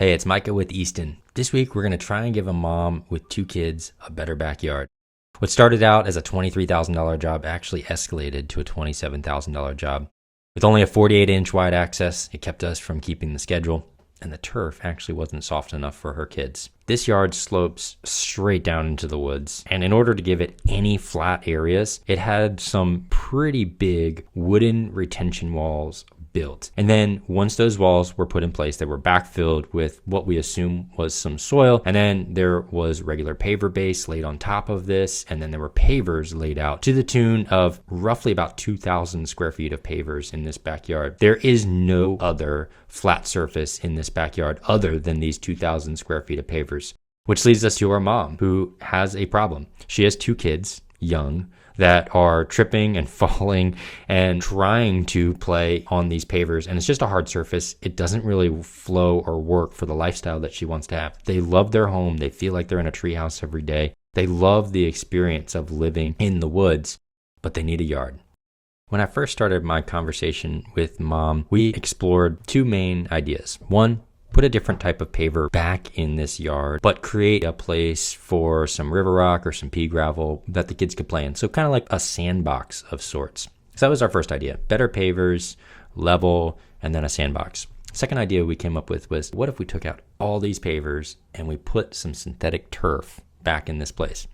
Hey, it's Micah with Easton. This week, we're going to try and give a mom with 2 kids a better backyard. What started out as a $23,000 job actually escalated to a $27,000 job. With only a 48-inch wide access, it kept us from keeping the schedule, and the turf actually wasn't soft enough for her kids. This yard slopes straight down into the woods, and in order to give it any flat areas, it had some pretty big wooden retention walls built. And then once those walls were put in place, they were backfilled with what we assume was some soil. And then there was regular paver base laid on top of this. And then there were pavers laid out to the tune of roughly about 2,000 square feet of pavers in this backyard. There is no other flat surface in this backyard other than these 2,000 square feet of pavers, which leads us to our mom, who has a problem. She has 2 kids, young, that are tripping and falling and trying to play on these pavers. And it's just a hard surface. It doesn't really flow or work for the lifestyle that she wants to have. They love their home. They feel like they're in a treehouse every day. They love the experience of living in the woods, but they need a yard. When I first started my conversation with mom, we explored 2 main ideas. One, put a different type of paver back in this yard, but create a place for some river rock or some pea gravel that the kids could play in. So kind of like a sandbox of sorts. So that was our first idea. Better pavers, level, and then a sandbox. Second idea we came up with was, what if we took out all these pavers and we put some synthetic turf back in this place?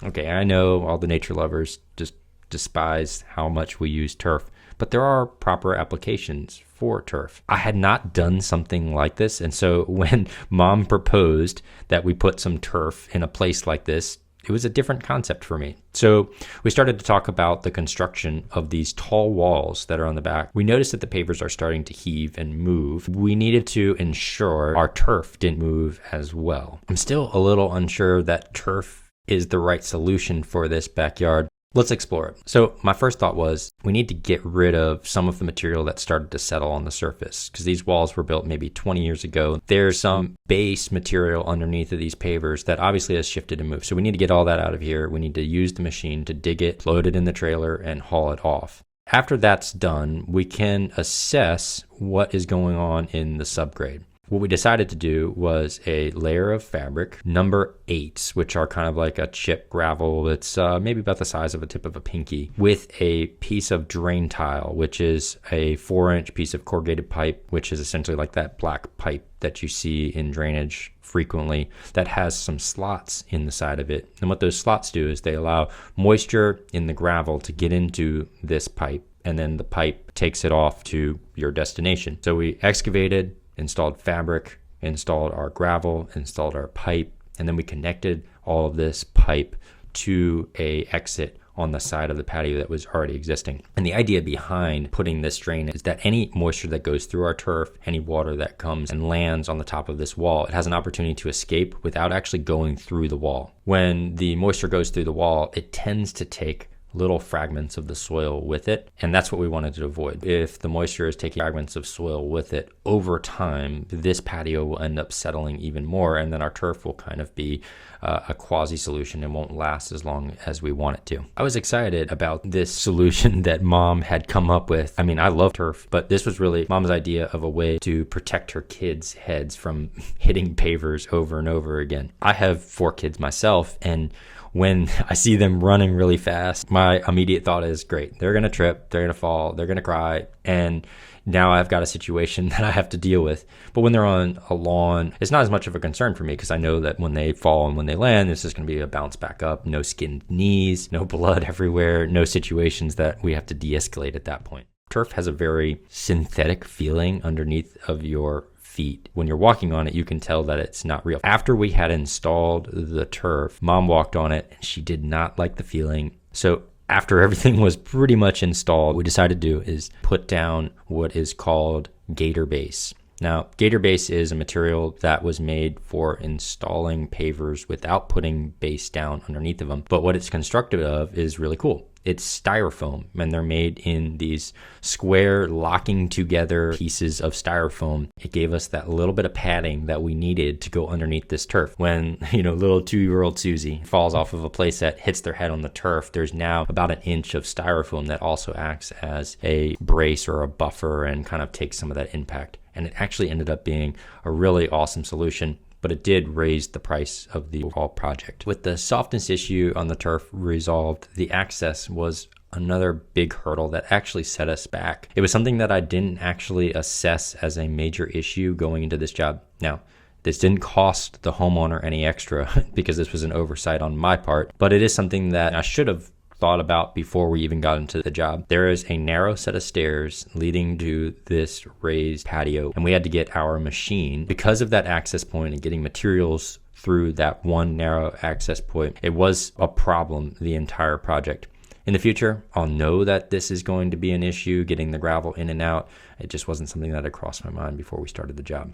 Okay, I know all the nature lovers just despise how much we use turf, but there are proper applications for turf. I had not done something like this, and so when mom proposed that we put some turf in a place like this, it was a different concept for me. So we started to talk about the construction of these tall walls that are on the back. We noticed that the pavers are starting to heave and move. We needed to ensure our turf didn't move as well. I'm still a little unsure that turf is the right solution for this backyard. Let's explore it. So my first thought was, we need to get rid of some of the material that started to settle on the surface, because these walls were built maybe 20 years ago. There's some base material underneath of these pavers that obviously has shifted and moved. So we need to get all that out of here. We need to use the machine to dig it, load it in the trailer, and haul it off. After that's done, we can assess what is going on in the subgrade. What we decided to do was a layer of fabric, number 8s, which are kind of like a chip gravel. It's maybe about the size of a tip of a pinky, with a piece of drain tile, which is a 4-inch piece of corrugated pipe, which is essentially like that black pipe that you see in drainage frequently, that has some slots in the side of it. And what those slots do is they allow moisture in the gravel to get into this pipe, and then the pipe takes it off to your destination. So we excavated, installed fabric, installed our gravel, installed our pipe, and then we connected all of this pipe to a exit on the side of the patio that was already existing. And the idea behind putting this drain is that any moisture that goes through our turf, any water that comes and lands on the top of this wall, it has an opportunity to escape without actually going through the wall. When the moisture goes through the wall, it tends to take little fragments of the soil with it, and that's what we wanted to avoid. If the moisture is taking fragments of soil with it, over time this patio will end up settling even more, and then our turf will kind of be a quasi solution and won't last as long as we want it to. I was excited about this solution that mom had come up with. I mean, I love turf, but this was really mom's idea of a way to protect her kids' heads from hitting pavers over and over again. I have 4 kids myself, and when I see them running really fast, my immediate thought is, great, they're going to trip, they're going to fall, they're going to cry, and now I've got a situation that I have to deal with. But when they're on a lawn, it's not as much of a concern for me, because I know that when they fall and when they land, it's just going to be a bounce back up, no skinned knees, no blood everywhere, no situations that we have to de-escalate at that point. Turf has a very synthetic feeling underneath of your feet. When you're walking on it, you can tell that it's not real. After we had installed the turf, mom walked on it and she did not like the feeling. So after everything was pretty much installed, what we decided to do is put down what is called Gator base. Now, Gator base is a material that was made for installing pavers without putting base down underneath of them. But what it's constructed of is really cool. It's styrofoam, and they're made in these square locking together pieces of styrofoam. It gave us that little bit of padding that we needed to go underneath this turf. When, little 2-year-old Susie falls off of a playset, hits their head on the turf, there's now about an inch of styrofoam that also acts as a brace or a buffer and kind of takes some of that impact. and it actually ended up being a really awesome solution, but it did raise the price of the overall project. With the softness issue on the turf resolved, the access was another big hurdle that actually set us back. It was something that I didn't actually assess as a major issue going into this job. Now, this didn't cost the homeowner any extra because this was an oversight on my part, but it is something that I should have thought about before we even got into the job. There is a narrow set of stairs leading to this raised patio, and we had to get our machine because of that access point and getting materials through that one narrow access point. It was a problem the entire project. In the future, I'll know that this is going to be an issue, getting the gravel in and out. It just wasn't something that had crossed my mind before we started the job.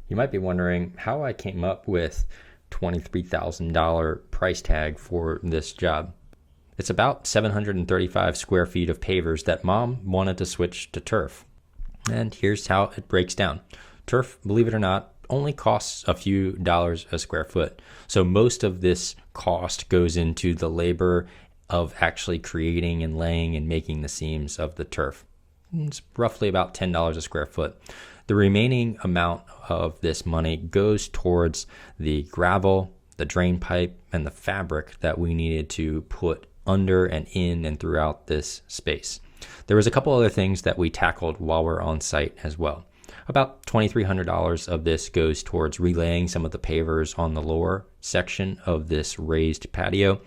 You might be wondering how I came up with $23,000 price tag for this job. It's about 735 square feet of pavers that Mom wanted to switch to turf. And here's how it breaks down. Turf, believe it or not, only costs a few dollars a square foot. So most of this cost goes into the labor of actually creating and laying and making the seams of the turf. It's roughly about $10 a square foot. The remaining amount of this money goes towards the gravel, the drain pipe, and the fabric that we needed to put under and in and throughout this space. There was a couple other things that we tackled while we're on site as well. About $2,300 of this goes towards relaying some of the pavers on the lower section of this raised patio.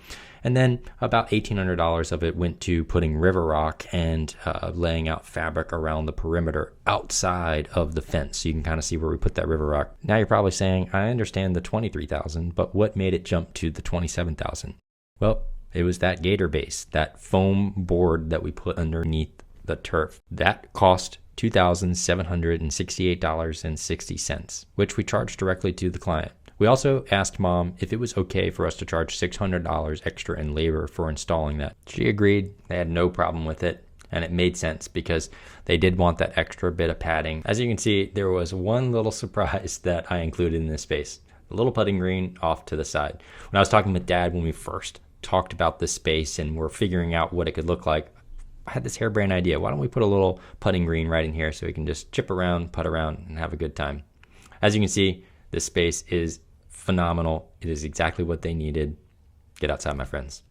And then about $1,800 of it went to putting river rock and laying out fabric around the perimeter outside of the fence. So you can kind of see where we put that river rock. Now you're probably saying, I understand the $23,000, but what made it jump to the $27,000? Well, it was that Gator base, that foam board that we put underneath the turf. That cost $2,768.60, which we charged directly to the client. We also asked Mom if it was okay for us to charge $600 extra in labor for installing that. She agreed. They had no problem with it, and it made sense because they did want that extra bit of padding. As you can see, there was one little surprise that I included in this space, a little putting green off to the side. When I was talking with Dad when we first talked about this space and we're figuring out what it could look like, I had this harebrained idea. Why don't we put a little putting green right in here so we can just chip around, putt around, and have a good time. As you can see, this space is phenomenal. It is exactly what they needed. Get outside, my friends.